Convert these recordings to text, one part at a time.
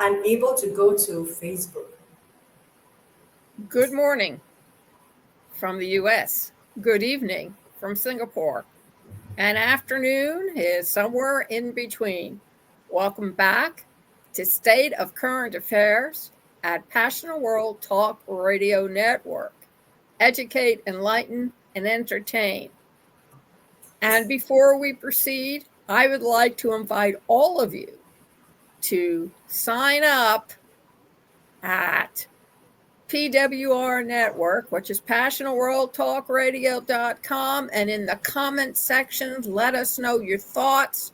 unable to go to Facebook. Good morning from the US. Good evening from Singapore. And afternoon is somewhere in between. Welcome back to State of Current Affairs at Passionate World Talk Radio Network. Educate, enlighten, and entertain. And before we proceed, I would like to invite all of you to sign up at PWR Network, which is PassionateWorldTalkRadio.com. And in the comment section, let us know your thoughts.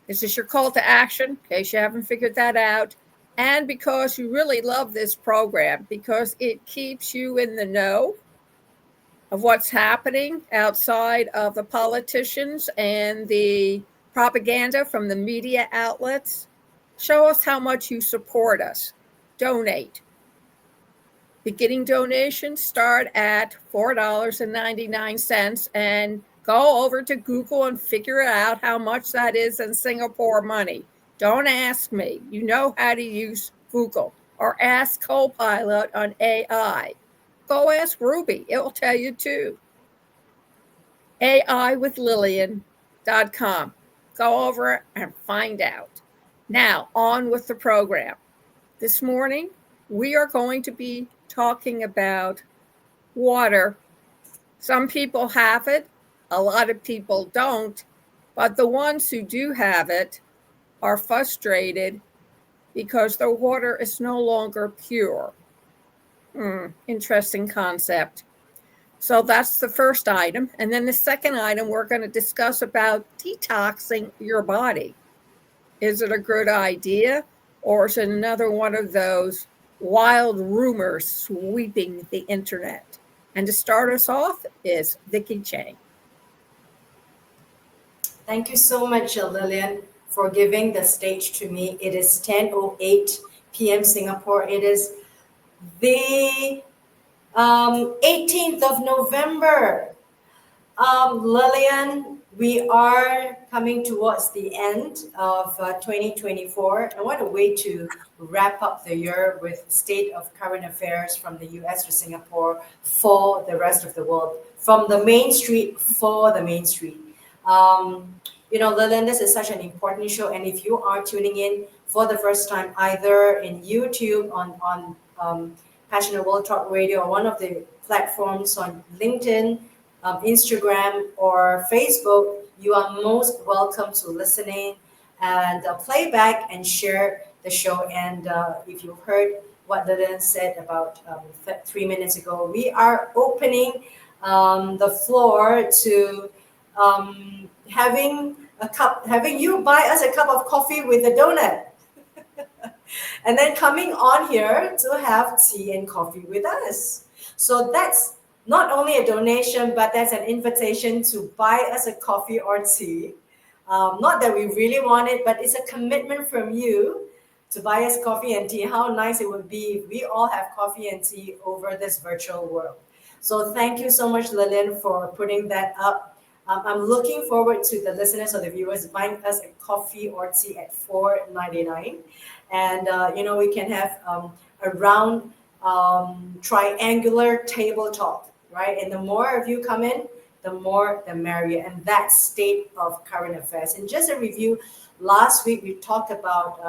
This is your call to action, in case you haven't figured that out. And because you really love this program, because it keeps you in the know of what's happening outside of the politicians and the propaganda from the media outlets. Show us how much you support us. Donate. Beginning donations start at $4.99 and go over to Google and figure out how much that is in Singapore money. Don't ask me. You know how to use Google, or ask Copilot on AI. Go ask Ruby. It will tell you too. AIwithlillian.com. Go over and find out. Now, on with the program. This morning, we are going to be talking about water. Some people have it, a lot of people don't, but the ones who do have it are frustrated because the water is no longer pure. Interesting concept. So that's the first item. And then the second item, we're going to discuss about detoxing your body. Is it a good idea, or is it another one of those wild rumors sweeping the internet? And to start us off is Viki Chang. Thank you so much, Lillian, for giving the stage to me. It is 10:08 p.m. Singapore. It is the 18th of November. Lillian, we are coming towards the end of 2024. And what a way to wrap up the year with state of current affairs from the US to Singapore for the rest of the world, from the main street for the main street. Lillian, this is such an important show. And if you are tuning in for the first time, either in YouTube on Passionate World Talk Radio, or one of the platforms on LinkedIn, Instagram, or Facebook, you are most welcome to listening and play back and share the show. And if you heard what Lillian said about 3 minutes ago, we are opening the floor to having you buy us a cup of coffee with a donut. And then coming on here to have tea and coffee with us. So that's not only a donation, but that's an invitation to buy us a coffee or tea. Not that we really want it, but it's a commitment from you to buy us coffee and tea. How nice it would be if we all have coffee and tea over this virtual world. So thank you so much, Lillian, for putting that up. I'm looking forward to the listeners or the viewers buying us a coffee or tea at $4.99. And, we can have a round triangular table talk, right? And the more of you come in, the more the merrier. And that's state of current affairs. And just a review, last week we talked about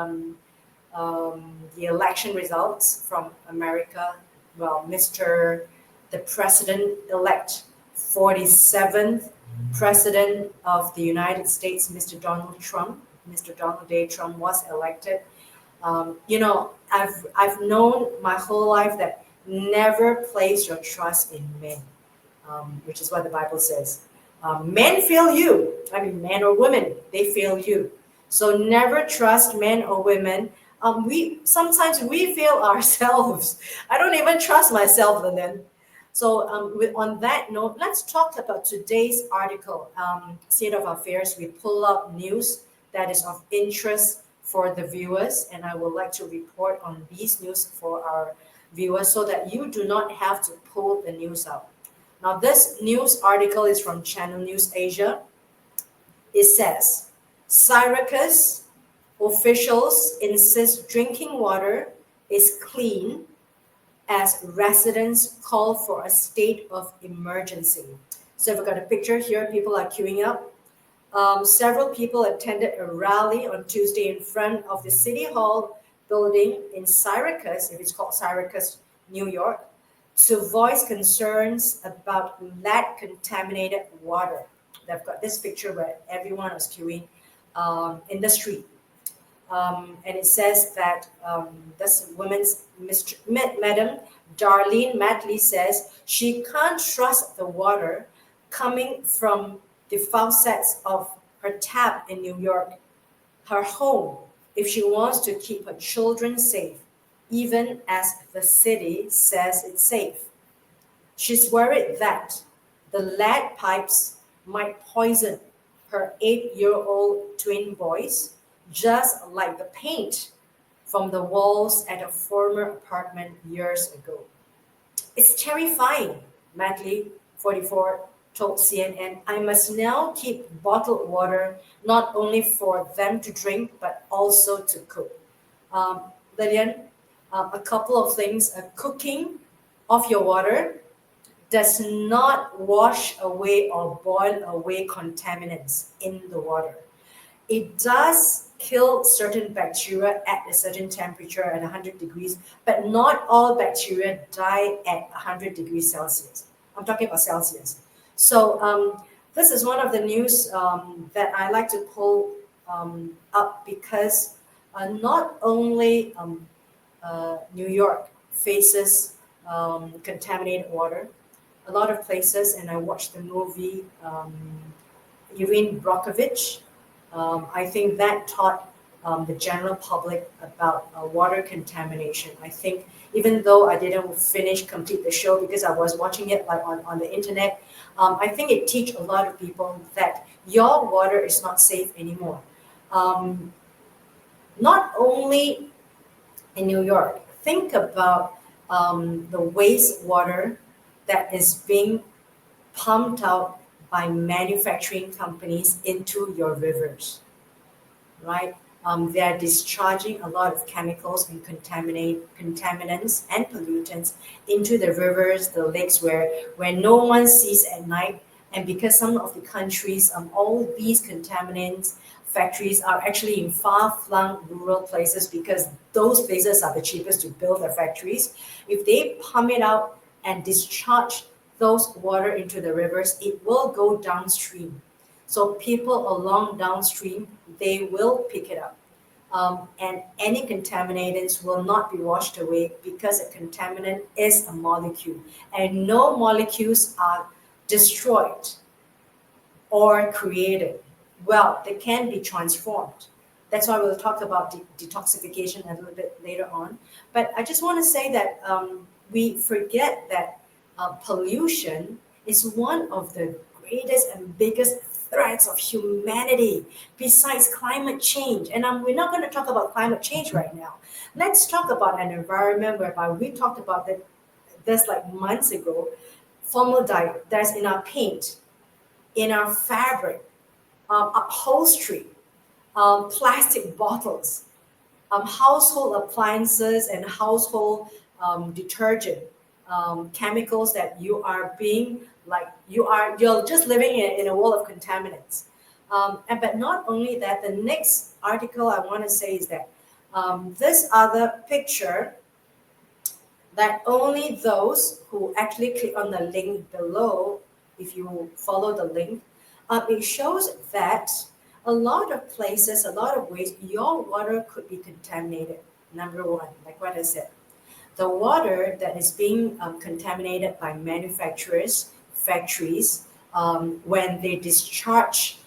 the election results from America. Well, the president-elect, 47th president of the United States, Mr. Donald J. Trump was elected. I've known my whole life that never place your trust in men, which is what the Bible says. Men fail you. I mean, men or women, they fail you. So never trust men or women. Sometimes we fail ourselves. I don't even trust myself, Lillian. So on that note, let's talk about today's article, State of Affairs. We pull up news that is of interest for the viewers, and I would like to report on these news for our viewers so that you do not have to pull the news out. Now, this news article is from Channel News Asia. It says, Syracuse Officials insist drinking water is clean as residents call for a state of emergency. So we've got a picture here. People are queuing up. Several people attended a rally on Tuesday in front of the City Hall building in Syracuse, if it's called Syracuse, New York, to voice concerns about lead-contaminated water. They've got this picture where everyone was queuing in the street. And it says that this woman's Madam Darlene Madley says she can't trust the water coming from the faucets of her tap in New York, her home, if she wants to keep her children safe, even as the city says it's safe. She's worried that the lead pipes might poison her 8-year-old twin boys, just like the paint from the walls at a former apartment years ago. It's terrifying, Madley, 44, told CNN. I must now keep bottled water not only for them to drink, but also to cook. Lillian, a couple of things. Cooking of your water does not wash away or boil away contaminants in the water. It does kill certain bacteria at a certain temperature at 100 degrees, but not all bacteria die at 100 degrees Celsius. I'm talking about Celsius. So this is one of the news that I like to pull up because not only New York faces contaminated water, a lot of places, and I watched the movie Erin Brockovich. I think that taught the general public about water contamination. I think even though I didn't complete the show because I was watching it like on the internet, I think it teach a lot of people that your water is not safe anymore. Not only in New York, think about the wastewater that is being pumped out by manufacturing companies into your rivers, right? They're discharging a lot of chemicals and contaminants and pollutants into the rivers, the lakes, where no one sees at night. And because some of the countries, all these contaminants factories are actually in far-flung rural places because those places are the cheapest to build their factories. If they pump it out and discharge those water into the rivers, it will go downstream. So people along downstream, they will pick it up. And any contaminants will not be washed away because a contaminant is a molecule. And no molecules are destroyed or created. Well, they can be transformed. That's why we'll talk about detoxification a little bit later on. But I just want to say that we forget that pollution is one of the greatest and biggest threats of humanity besides climate change. And we're not going to talk about climate change right now. Let's talk about an environment whereby we talked about this like months ago. Formaldehyde that's in our paint, in our fabric, upholstery, plastic bottles, household appliances and household detergent, chemicals that you are being like you're just living in a world of contaminants. But not only that, the next article I want to say is that this other picture that only those who actually click on the link below, if you follow the link, it shows that a lot of places, a lot of ways, your water could be contaminated. Number one, like what I said, the water that is being contaminated by manufacturers, factories, when they discharge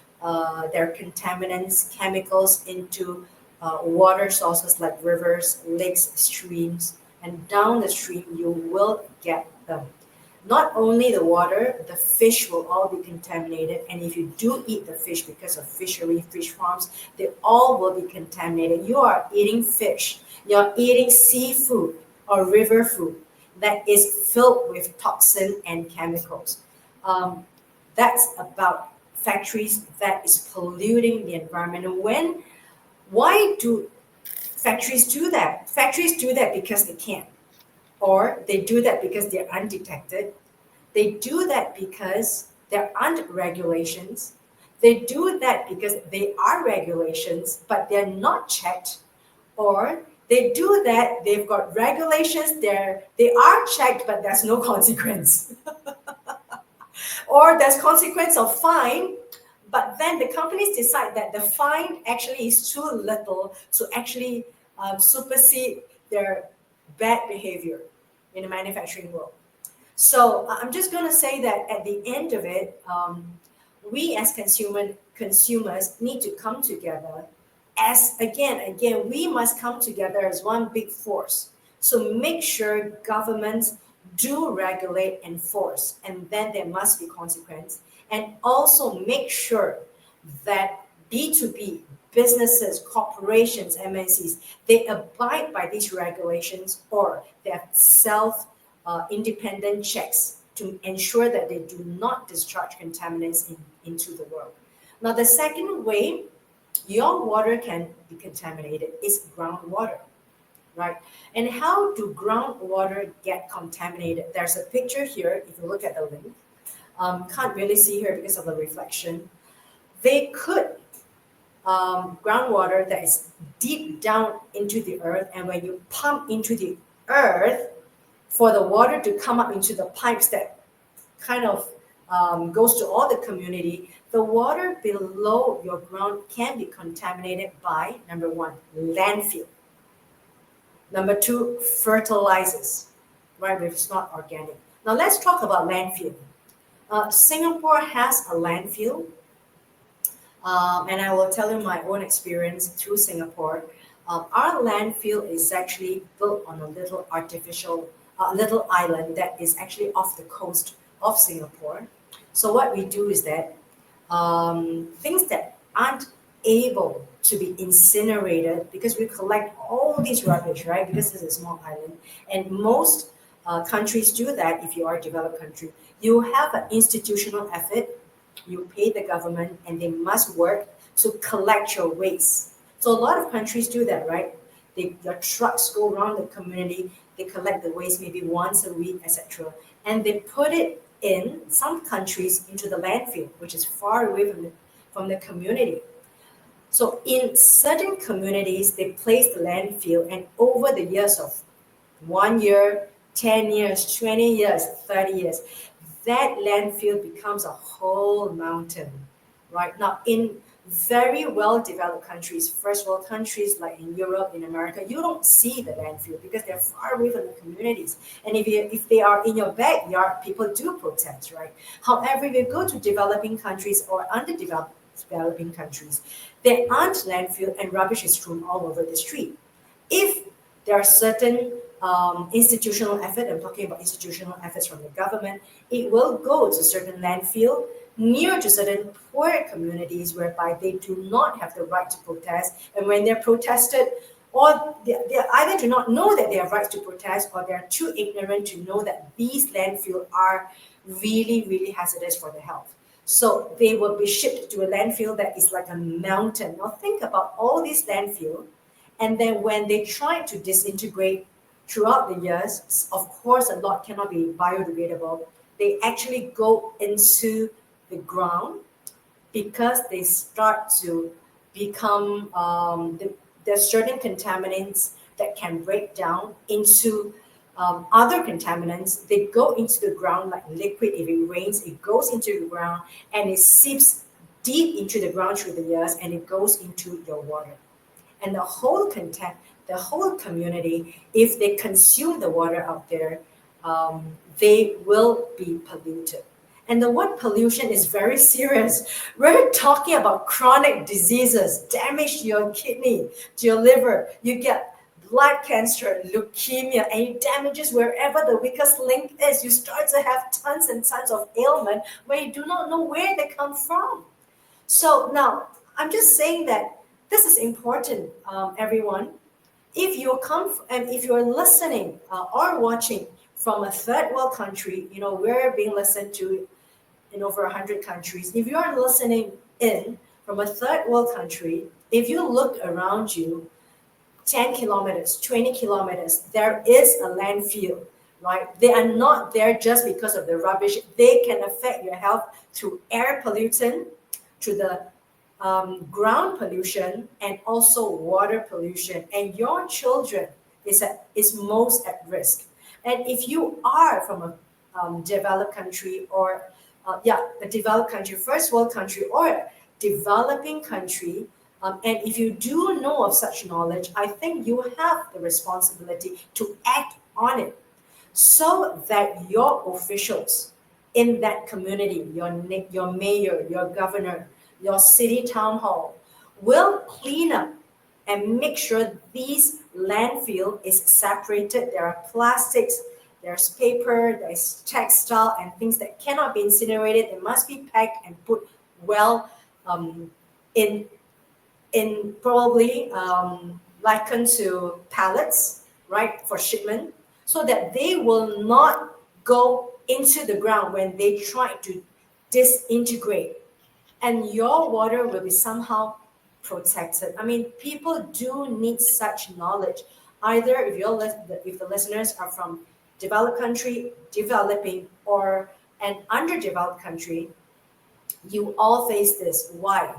their contaminants, chemicals into water sources like rivers, lakes, streams, and down the stream, you will get them. Not only the water, the fish will all be contaminated. And if you do eat the fish because of fishery, fish farms, they all will be contaminated. You are eating fish. You're eating seafood or river food that is filled with toxin and chemicals. That's about factories that is polluting the environment. And Why do factories do that? Factories do that because they can, or they do that because they're undetected. They do that because there aren't regulations. They do that because they are regulations, but they're not checked. Or they do that, they've got regulations, they are checked, but there's no consequence. Or there's consequence of fine, but then the companies decide that the fine actually is too little to actually supersede their bad behavior in the manufacturing world. So I'm just going to say that at the end of it, we as consumers need to come together. As again, we must come together as one big force. So make sure governments do regulate and enforce, and then there must be consequence. And also make sure that B2B businesses, corporations, MNCs, they abide by these regulations, or they have independent checks to ensure that they do not discharge contaminants into the world. Now, the second way your water can be contaminated is groundwater, right? And how do groundwater get contaminated? There's a picture here, if you look at the link. Can't really see here because of the reflection. They could groundwater that is deep down into the earth, and when you pump into the earth for the water to come up into the pipes that kind of goes to all the community, the water below your ground can be contaminated by, number one, landfill. Number two, fertilizers, right, if it's not organic. Now let's talk about landfill. Singapore has a landfill, and I will tell you my own experience through Singapore. Our landfill is actually built on a little little island that is actually off the coast of Singapore. So what we do is that things that aren't able to be incinerated, because we collect all these rubbish, right? Because it's a small island, and most countries do that. If you are a developed country, you have an institutional effort. You pay the government, and they must work to collect your waste. So a lot of countries do that, right? Your trucks go around the community. They collect the waste maybe once a week, etc., and they put it in some countries into the landfill, which is far away from the community. So in certain communities, they place the landfill, and over the years of 1 year, 10 years, 20 years, 30 years, that landfill becomes a whole mountain, right? Now, in very well-developed countries, first world countries like in Europe, in America, you don't see the landfill because they're far away from the communities. And if they are in your backyard, people do protest, right? However, if you go to developing countries or developing countries, there aren't landfill and rubbish is strewn all over the street. If there are certain institutional effort, I'm talking about institutional efforts from the government, it will go to certain landfill near to certain poor communities whereby they do not have the right to protest. And when they're protested, or they either do not know that they have rights to protest, or they're too ignorant to know that these landfill are really, really hazardous for the health. So they will be shipped to a landfill that is like a mountain. Now think about all these landfill, and then when they try to disintegrate throughout the years, of course, a lot cannot be biodegradable. They actually go into the ground because they start to become, there's certain contaminants that can break down into other contaminants. They go into the ground like liquid. If it rains, it goes into the ground and it seeps deep into the ground through the years, and it goes into your water. And the whole community, if they consume the water out there, they will be polluted. And the word pollution is very serious. We're talking about chronic diseases, damage to your kidney, to your liver. You get blood cancer, leukemia, and it damages wherever the weakest link is. You start to have tons and tons of ailment where you do not know where they come from. So now, I'm just saying that this is important, everyone. If you come and if you're listening or watching from a third world country, we're being listened to in over 100 countries. If you are listening in from a third world country, if you look around you, 10 kilometers, 20 kilometers, there is a landfill, right? They are not there just because of the rubbish. They can affect your health through air pollutant, through the ground pollution, and also water pollution. And your children is most at risk. And if you are from a developed country or a developed country, first world country, or a developing country, and if you do know of such knowledge, I think you have the responsibility to act on it so that your officials in that community, your mayor, your governor, your city town hall, will clean up and make sure these landfill is separated. There are plastics, there's paper, there's textile, and things that cannot be incinerated. It must be packed and put well in probably likened to pallets, right, for shipment, so that they will not go into the ground when they try to disintegrate, and your water will be somehow protected. I mean, people do need such knowledge. Either if the listeners are from developed country, developing, or an underdeveloped country, you all face this. Why?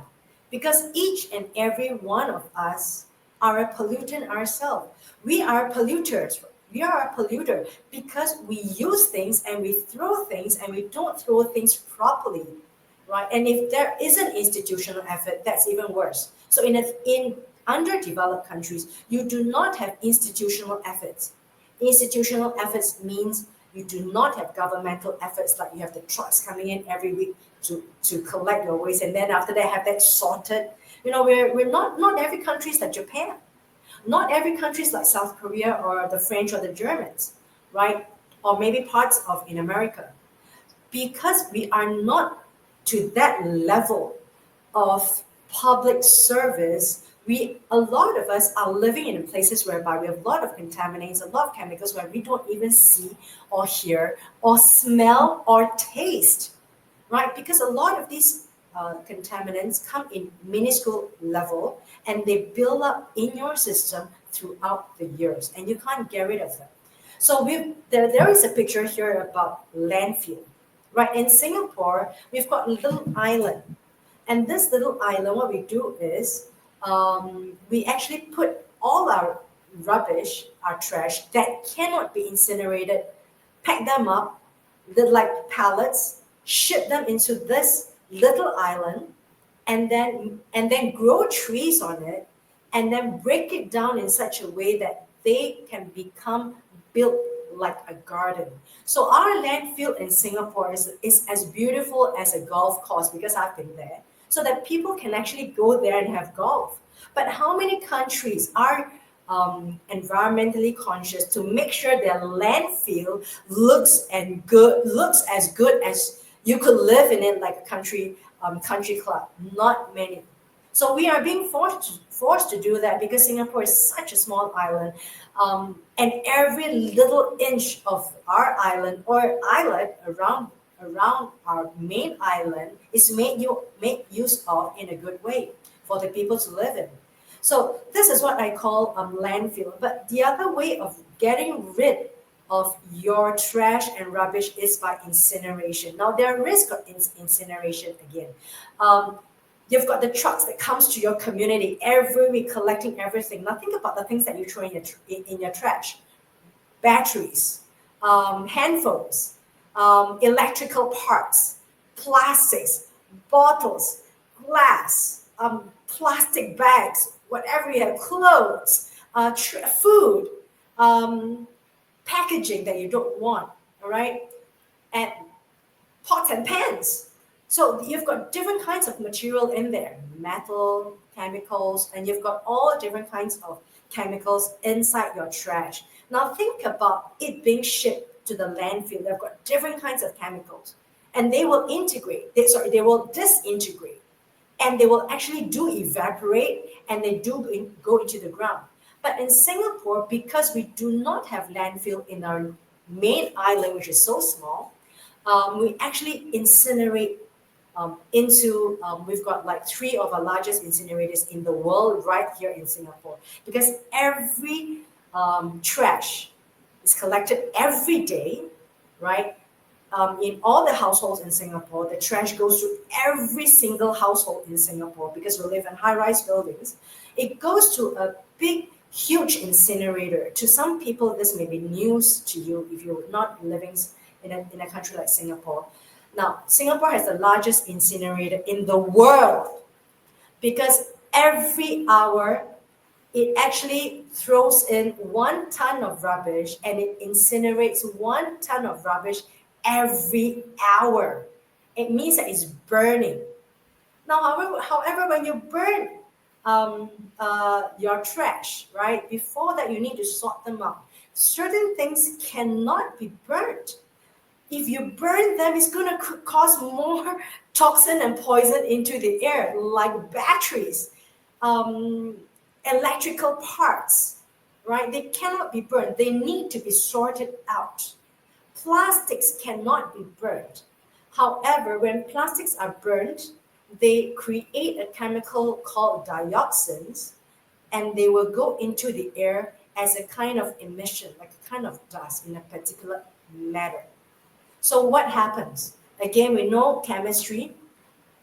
Because each and every one of us are a pollutant ourselves. We are polluters. We are a polluter because we use things and we throw things and we don't throw things properly, right? And if there isn't institutional effort, that's even worse. So in underdeveloped countries, you do not have institutional efforts. Institutional efforts means you do not have governmental efforts, like you have the trucks coming in every week to collect your waste, and then after they have that sorted. We're not every country is like Japan. Not every country is like South Korea or the French or the Germans, right? Or maybe parts of in America. Because we are not to that level of public service, a lot of us are living in places whereby we have a lot of contaminants, a lot of chemicals where we don't even see or hear or smell or taste, right? Because a lot of these contaminants come in minuscule level and they build up in your system throughout the years, and you can't get rid of them. So there is a picture here about landfill, right? In Singapore, we've got a little island, and this little island, what we do is we actually put all our rubbish, our trash that cannot be incinerated, pack them up, like pallets, ship them into this little island, and then grow trees on it, and then break it down in such a way that they can become built like a garden. So our landfill in Singapore is as beautiful as a golf course, because I've been there, so that people can actually go there and have golf. But how many countries are environmentally conscious to make sure their landfill looks as good as you could live in it, like a country club? Not many. So we are being forced to do that because Singapore is such a small island, and every little inch of our island or island around our main island is made use of in a good way for the people to live in. So this is what I call landfill. But the other way of getting rid of your trash and rubbish is by incineration. Now there are risks of incineration again. You've got the trucks that comes to your community every week collecting everything. Now think about the things that you throw in your trash: batteries, handphones, electrical parts, plastics, bottles, glass, plastic bags, whatever you have, clothes, food, packaging that you don't want, all right? And pots and pans. So you've got different kinds of material in there, metal, chemicals, and you've got all different kinds of chemicals inside your trash. Now think about it being shipped to the landfill. They've got different kinds of chemicals, and they will they will disintegrate, and they will actually do evaporate, and they do go into the ground. But in Singapore, because we do not have landfill in our main island, which is so small, we actually incinerate we've got like 3 of our largest incinerators in the world right here in Singapore, because every trash is collected every day, right? In all the households in Singapore, the trash goes to every single household in Singapore because we live in high-rise buildings. It goes to a big, huge incinerator. To some people, this may be news to you if you're not living in a country like Singapore. Now, Singapore has the largest incinerator in the world because every hour it actually throws in 1 ton of rubbish and it incinerates 1 ton of rubbish every hour. It means that it's burning. Now, however, when you burn your trash, right, before that you need to sort them out. Certain things cannot be burnt. If you burn them, it's going to cause more toxin and poison into the air, like batteries, electrical parts, right? They cannot be burned. They need to be sorted out. Plastics cannot be burned. However, when plastics are burned, they create a chemical called dioxins, and they will go into the air as a kind of emission, like a kind of dust in a particular matter. So what happens? Again, we know chemistry.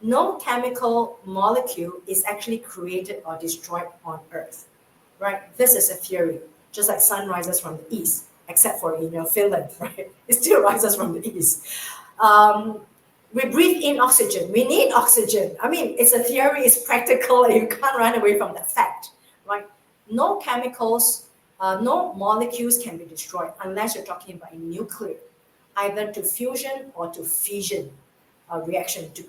No chemical molecule is actually created or destroyed on Earth, right? This is a theory, just like sun rises from the east, except for Finland, right? It still rises from the east. We breathe in oxygen. We need oxygen. I mean, it's a theory, it's practical, and you can't run away from that fact, right? No chemicals, no molecules can be destroyed unless you're talking about a nuclear, either to fusion or to fission reaction to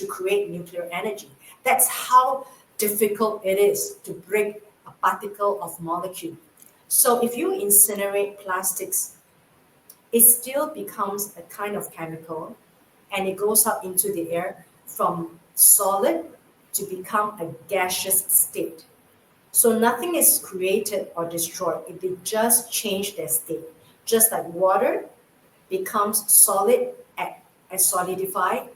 create nuclear energy. That's how difficult it is to break a particle of molecule. So if you incinerate plastics, it still becomes a kind of chemical, and it goes up into the air from solid to become a gaseous state. So nothing is created or destroyed. They just change their state. Just like water becomes solid and solidified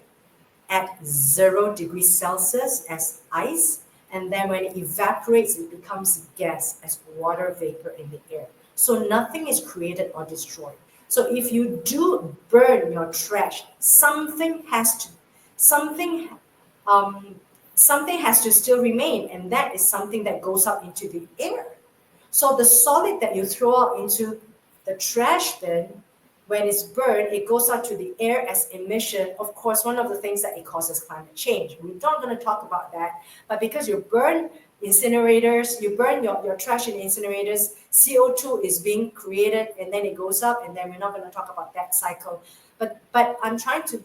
at 0 degrees Celsius as ice, and then when it evaporates, it becomes gas as water vapor in the air. So nothing is created or destroyed. So if you do burn your trash, something has to still remain, and that is something that goes up into the air. So the solid that you throw out into the trash bin, when it's burned, it goes out to the air as emission. Of course, one of the things that it causes climate change. We're not going to talk about that, but because you burn incinerators, you burn your trash in incinerators, CO2 is being created, and then it goes up, and then we're not going to talk about that cycle. But the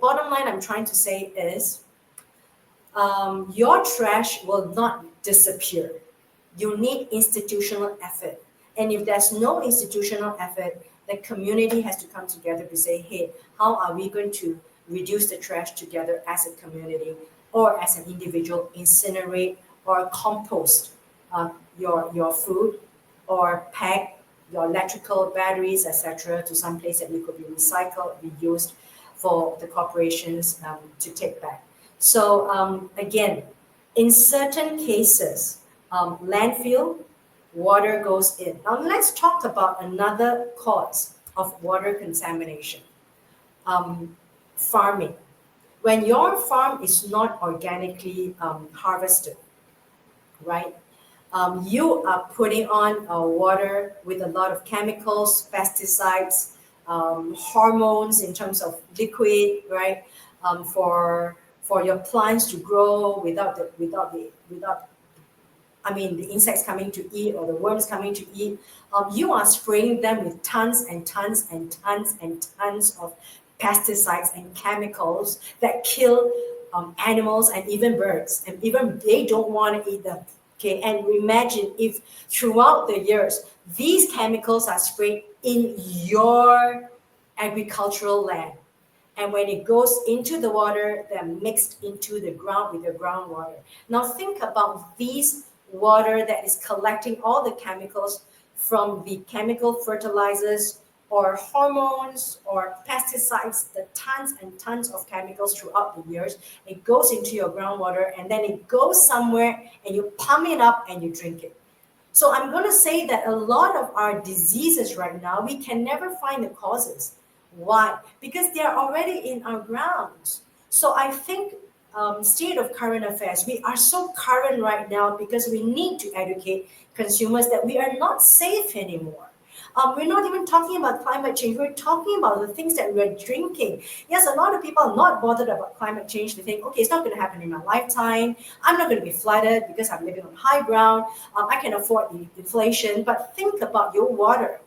bottom line I'm trying to say is, your trash will not disappear. You need institutional effort. And if there's no institutional effort, the community has to come together to say, hey, how are we going to reduce the trash together as a community or as an individual, incinerate or compost your food, or pack your electrical batteries, etc., to some place that it could be recycled, reused for the corporations to take back. So again, in certain cases, landfill, water goes in. Now let's talk about another cause of water contamination. Farming. When your farm is not organically harvested, right? You are putting on water with a lot of chemicals, pesticides, hormones in terms of liquid, right? For your plants to grow without the insects coming to eat or the worms coming to eat. You are spraying them with tons and tons and tons and tons of pesticides and chemicals that kill animals and even birds, and even they don't want to eat them. Okay, and imagine if throughout the years these chemicals are sprayed in your agricultural land, and when it goes into the water, they're mixed into the ground with the groundwater. Now think about these water that is collecting all the chemicals from the chemical fertilizers or hormones or pesticides, the tons and tons of chemicals throughout the years. It goes into your groundwater and then it goes somewhere and you pump it up and you drink it. So I'm going to say that a lot of our diseases right now, we can never find the causes. Why? Because they're already in our grounds. So I think state of current affairs, we are so current right now because we need to educate consumers that we are not safe anymore. We're not even talking about climate change. We're talking about the things that we're drinking. Yes, a lot of people are not bothered about climate change. They think, okay, it's not going to happen in my lifetime. I'm not going to be flooded because I'm living on high ground. I can afford the inflation. But think about your water.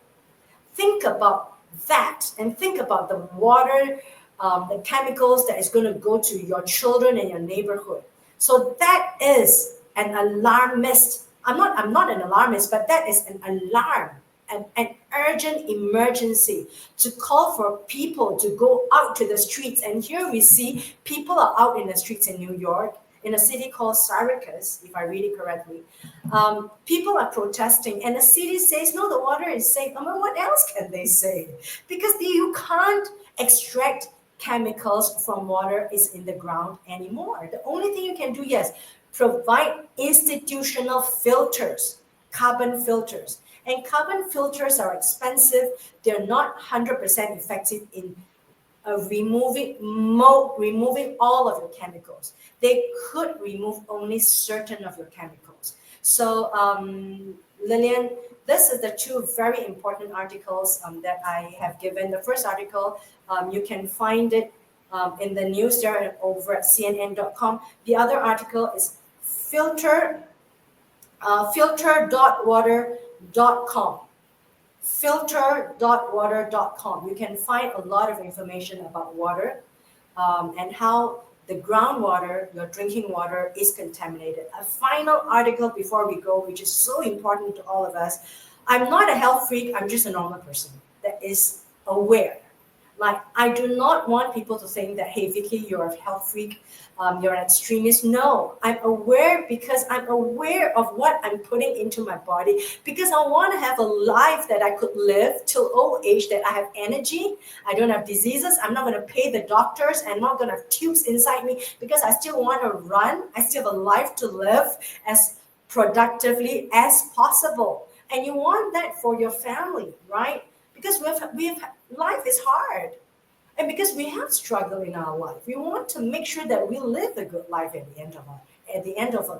Think about that and think about the water, the chemicals that is going to go to your children and your neighborhood. So that is an alarmist. I'm not an alarmist, but that is an alarm, an urgent emergency to call for people to go out to the streets. And here we see people are out in the streets in New York, in a city called Syracuse, if I read it correctly. People are protesting, and the city says, no, the water is safe. I mean, what else can they say? Because you can't extract chemicals from water is in the ground anymore. The only thing you can do, yes, provide institutional filters, carbon filters. And carbon filters are expensive. They're not 100% effective in removing all of your chemicals. They could remove only certain of your chemicals. So, Lillian, this is the two very important articles that I have given. The first article, you can find it in the news there over at CNN.com. The other article is filter.water.com. Filter.water.com. You can find a lot of information about water and how the groundwater, your drinking water, is contaminated. A final article before we go, which is so important to all of us. I'm not a health freak, I'm just a normal person that is aware. Like, I do not want people to think that, hey, Viki, you're a health freak, you're an extremist. No, I'm aware because I'm aware of what I'm putting into my body, because I want to have a life that I could live till old age, that I have energy, I don't have diseases, I'm not going to pay the doctors, I'm not going to have tubes inside me, because I still want to run, I still have a life to live as productively as possible. And you want that for your family, right? Because life is hard. And because we have struggle in our life, we want to make sure that we live a good life at the end of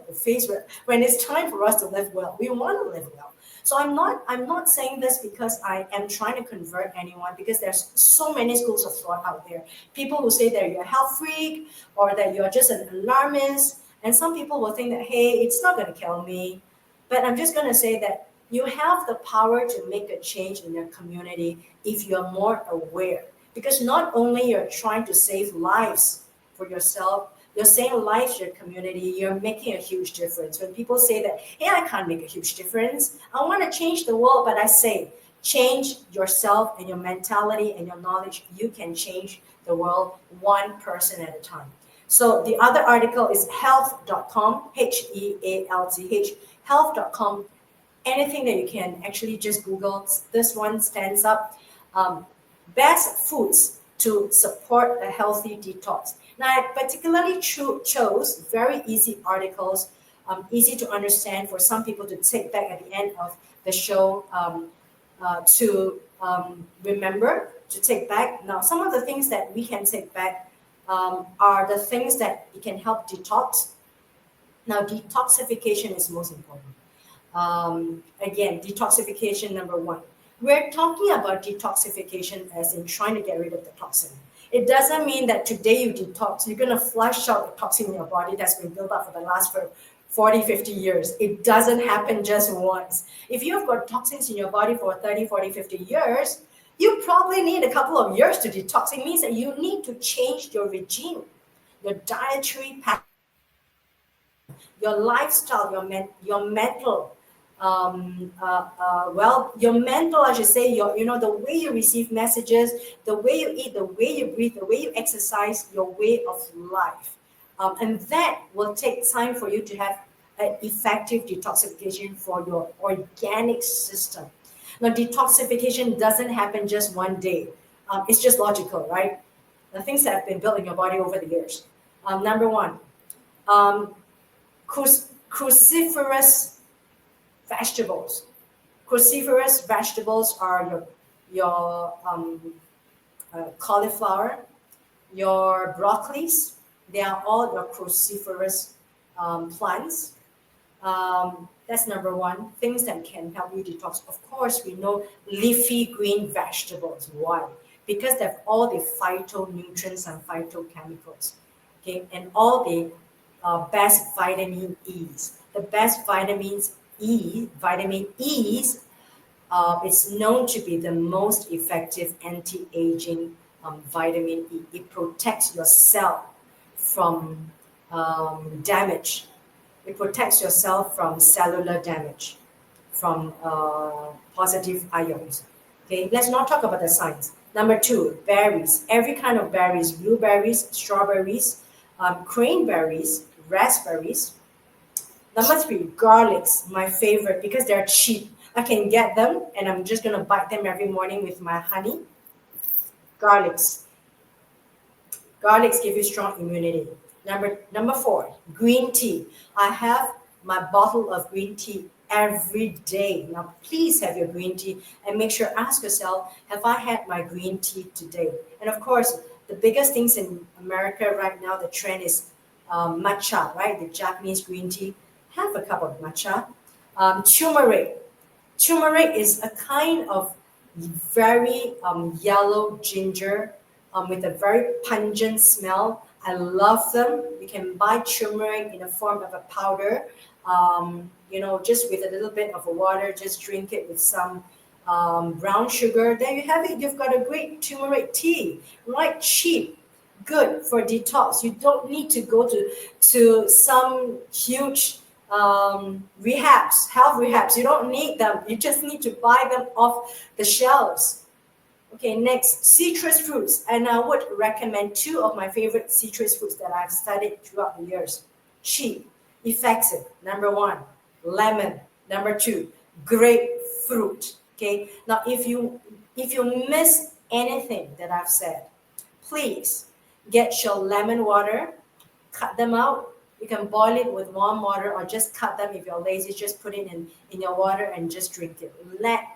the phase when it's time for us to live well. We want to live well. So I'm not saying this because I am trying to convert anyone, because there's so many schools of thought out there. People who say that you're a health freak or that you're just an alarmist, and some people will think that, hey, it's not going to kill me. But I'm just going to say that you have the power to make a change in your community if you're more aware. Because not only you're trying to save lives for yourself, you're saving lives to your community, you're making a huge difference. When people say that, hey, I can't make a huge difference, I want to change the world, but I say, change yourself and your mentality and your knowledge. You can change the world one person at a time. So the other article is health.com, Health, health.com. Anything that you can actually just Google. This one stands up. Best foods to support a healthy detox. Now, I particularly chose very easy articles, easy to understand for some people to take back at the end of the show, to remember, to take back. Now, some of the things that we can take back are the things that it can help detox. Now, detoxification is most important. Again, detoxification number one. We're talking about detoxification as in trying to get rid of the toxin. It doesn't mean that today you detox, you're going to flush out the toxin in your body that's been built up for the last 40, 50 years. It doesn't happen just once. If you've got toxins in your body for 30, 40, 50 years, you probably need a couple of years to detox. It means that you need to change your regime, your dietary pattern, your lifestyle, your mental, your mental, I should say, the way you receive messages, the way you eat, the way you breathe, the way you exercise, your way of life. And that will take time for you to have an effective detoxification for your organic system. Now, detoxification doesn't happen just one day. It's just logical, right? The things that have been built in your body over the years. Number one, um, cruciferous vegetables. Cruciferous vegetables are your cauliflower, your broccolis. They are all your cruciferous plants. That's number one. Things that can help you detox. Of course, we know leafy green vegetables. Why? Because they have all the phytonutrients and phytochemicals. Okay, and all the best vitamin E's. The best vitamin E's, it's known to be the most effective anti-aging vitamin E. It protects your cell from damage. It protects your cell from cellular damage, from positive ions. Okay, let's not talk about the science. Number two, berries. Every kind of berries, blueberries, strawberries, cranberries, raspberries. Number three, garlics, my favorite because they're cheap. I can get them and I'm just gonna bite them every morning with my honey. Garlics. Garlics give you strong immunity. Number four, green tea. I have my bottle of green tea every day. Now, please have your green tea and make sure, ask yourself, have I had my green tea today? And of course, the biggest things in America right now, the trend is matcha, right? The Japanese green tea. Have a cup of matcha. Turmeric. Turmeric is a kind of very yellow ginger with a very pungent smell. I love them. You can buy turmeric in the form of a powder, just with a little bit of water, just drink it with some brown sugar. There you have it. You've got a great turmeric tea, right? Cheap, good for detox. You don't need to go to some huge rehabs, health rehabs. You don't need them. You just need to buy them off the shelves. Okay, next, citrus fruits. And I would recommend two of my favorite citrus fruits that I've studied throughout the years. Cheap, effective. Number one, lemon. Number two, grapefruit. Okay, now if you miss anything that I've said, please get your lemon water, cut them out. You can boil it with warm water or just cut them if you're lazy. Just put it in your water and just drink it. Let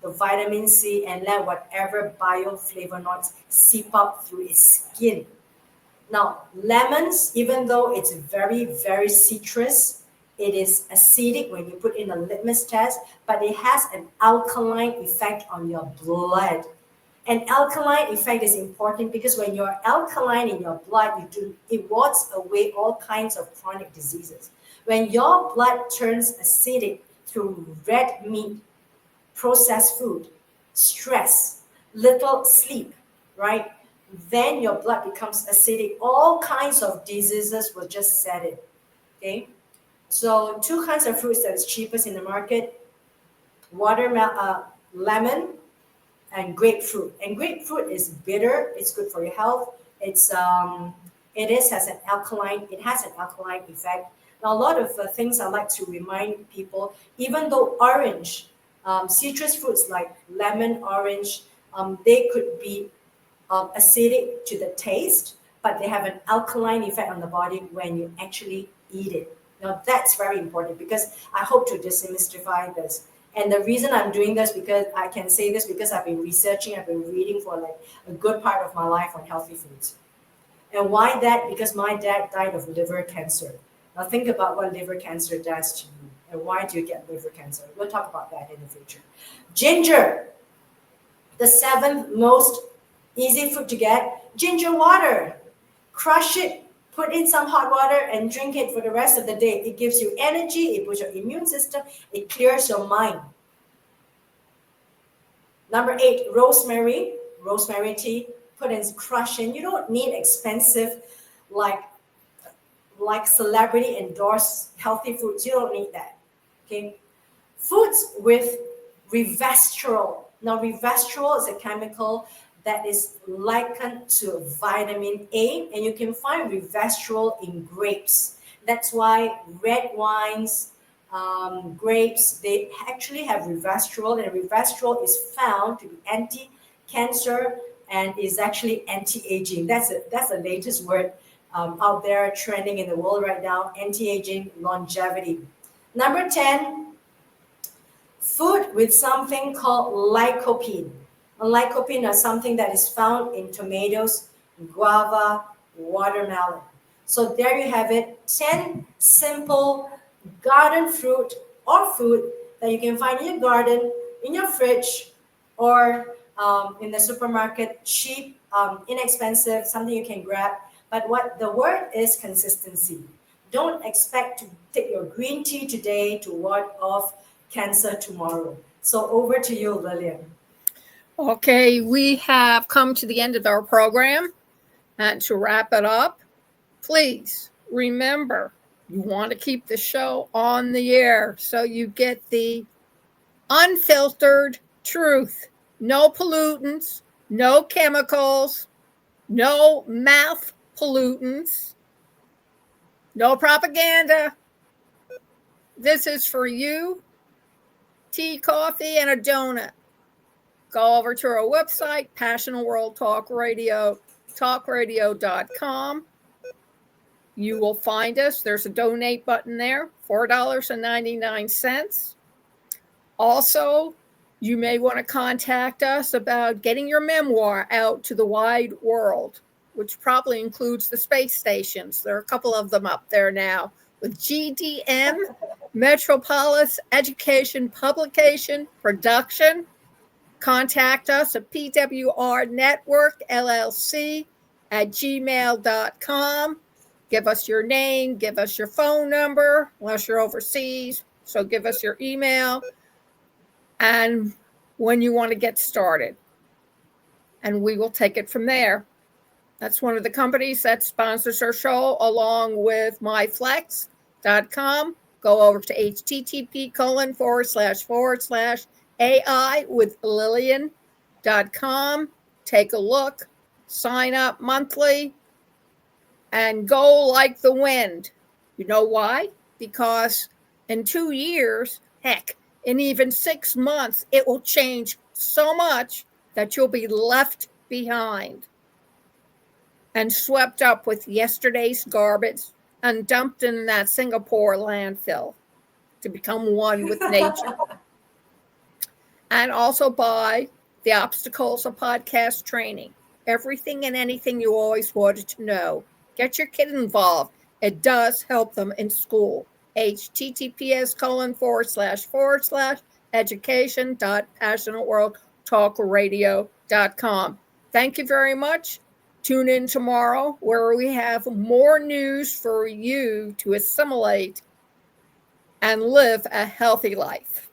the vitamin C and let whatever bioflavonoids seep up through its skin. Now, lemons, even though it's very, very citrus, it is acidic when you put in a litmus test, but it has an alkaline effect on your blood. An alkaline effect is important because when you're alkaline in your blood, it wards away all kinds of chronic diseases. When your blood turns acidic through red meat, processed food, stress, little sleep, right? Then your blood becomes acidic. All kinds of diseases will just set in. Okay? So two kinds of fruits that is cheapest in the market: lemon and grapefruit. And grapefruit is bitter. It's good for your health. It has an alkaline effect. Now, a lot of things I like to remind people, even though orange, citrus fruits like lemon, orange, they could be acidic to the taste, but they have an alkaline effect on the body when you actually eat it. Now, that's very important because I hope to demystify this. And the reason I'm doing this, because I can say this because I've been researching, I've been reading for like a good part of my life on healthy foods. And why that? Because my dad died of liver cancer. Now think about what liver cancer does to you and why do you get liver cancer. We'll talk about that in the future. Ginger, the seventh most easy food to get. Ginger water. Crush it, put in some hot water and drink it for the rest of the day. It gives you energy, it boosts your immune system, it clears your mind. Number 8, rosemary. Rosemary tea, put in, crush in. You don't need expensive, like celebrity endorsed healthy foods. You don't need that. Okay. Foods with resveratrol. Now, resveratrol is a chemical that is likened to vitamin A, and you can find resveratrol in grapes. That's why red wines, grapes, they actually have resveratrol, and resveratrol is found to be anti-cancer and is actually anti-aging. That's the latest word out there trending in the world right now, anti-aging, longevity. Number 10, food with something called lycopene. Lycopene is something that is found in tomatoes, guava, watermelon. So there you have it, 10 simple garden fruit or food that you can find in your garden, in your fridge, or in the supermarket, cheap, inexpensive, something you can grab. But what the word is consistency. Don't expect to take your green tea today to ward off cancer tomorrow. So over to you, Lillian. Okay, we have come to the end of our program. And to wrap it up, please remember, you want to keep the show on the air so you get the unfiltered truth. No pollutants, no chemicals, no mouth pollutants, no propaganda. This is for you. Tea, coffee, and a donut. Go over to our website, Passionate World Talk Radio, talkradio.com. You will find us. There's a donate button there, $4.99. Also, you may want to contact us about getting your memoir out to the wide world, which probably includes the space stations. There are a couple of them up there now with GDM, Metropolis Education Publication Production. Contact us at pwrnetworkllc@gmail.com. Give us your name, give us your phone number, unless you're overseas. So give us your email and when you want to get started. And we will take it from there. That's one of the companies that sponsors our show, along with myflex.com. Go over to http:// with Lillian.com. Take a look, sign up monthly, and go like the wind. You know why? Because in 2 years, heck, in even 6 months, it will change so much that you'll be left behind and swept up with yesterday's garbage and dumped in that Singapore landfill to become one with nature. And also buy the Obstacles of Podcast Training. Everything and anything you always wanted to know. Get your kid involved. It does help them in school. https:// education.passionateworldtalkradio.com. Thank you very much. Tune in tomorrow where we have more news for you to assimilate and live a healthy life.